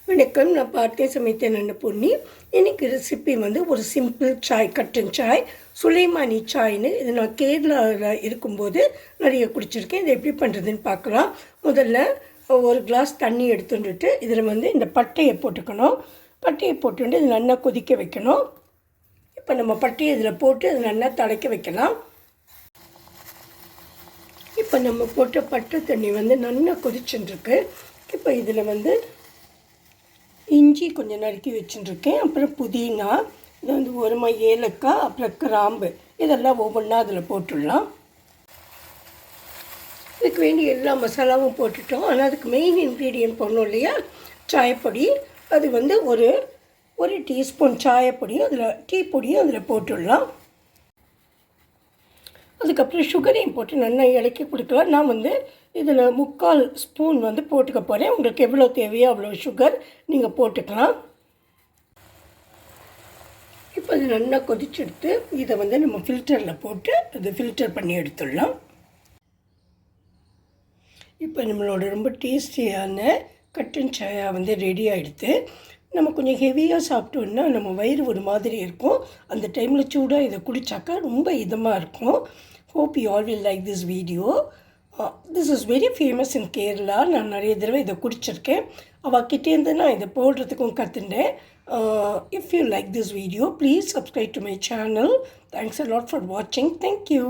வணக்கம், நான் பார்த்தே சமைத்தேன் அன்னபூர்ணி. இன்றைக்கி ரெசிபி வந்து ஒரு சிம்பிள் சாய், கட்டன் சாய், சுலைமானி சாய்னு. இது நான் கேரளாவில் இருக்கும்போது நிறைய குடிச்சிருக்கேன். இதை எப்படி பண்ணுறதுன்னு பார்க்கலாம். முதல்ல ஒரு கிளாஸ் தண்ணி எடுத்துட்டு இதில் வந்து இந்த பட்டையை போட்டுக்கணும். பட்டையை போட்டுட்டு இது நல்லா கொதிக்க வைக்கணும். இப்போ நம்ம பட்டையை இதில் போட்டு அது நல்லா திளைக்க வைக்கலாம். இப்போ நம்ம போட்ட பட்டை தண்ணி வந்து நல்லா கொதிச்சுட்டுருக்கு. இப்போ இதில் வந்து இஞ்சி கொஞ்சம் நறுக்கி வச்சுட்டுருக்கேன். அப்புறம் புதினா, இது வந்து ஒருமா ஏலக்காய், அப்புறம் கிராம்பு, இதெல்லாம் ஒவ்வொன்றா அதில் போட்டுடலாம். இதுக்கு வேண்டிய எல்லா மசாலாவும் போட்டுட்டோம். ஆனால் அதுக்கு மெயின் இன்க்ரீடியன்ட் போடணும் இல்லையா, சாயப்பொடி. அது வந்து ஒரு டீஸ்பூன் சாயப்பொடியும் டீ பொடியும் அதில் போட்டுடலாம். அதுக்கப்புறம் சுகரையும் போட்டு நல்லா இலக்கி கொடுக்கலாம். நான் வந்து இதில் 3/4 ஸ்பூன் வந்து போட்டுக்க போகிறேன். உங்களுக்கு எவ்வளோ தேவையோ அவ்வளோ சுகர் நீங்கள் போட்டுக்கலாம். இப்போ அது நல்லா கொதிச்செடுத்து இதை வந்து நம்ம ஃபில்டரில் போட்டு அது ஃபில்டர் பண்ணி எடுத்துடலாம். இப்போ நம்மளோட ரொம்ப டேஸ்டியான கட்டன் சாயா வந்து ரெடி ஆகிடுது. நம்ம கொஞ்சம் ஹெவியாக சாப்பிட்டோன்னா நம்ம வயிறு ஒரு மாதிரி இருக்கும். அந்த டைமில் சூடாக இதை குடித்தாக்கா ரொம்ப இதமாக இருக்கும். Hope you all will like this video. This is very famous in Kerala. நான் நிறைய தடவை இதை குடிச்சிருக்கேன். அவகிட்டேருந்து நான் இதை போடுறதுக்கும் கற்றுண்டேன். If you like this video, please subscribe to my channel. Thanks a lot for watching. Thank you.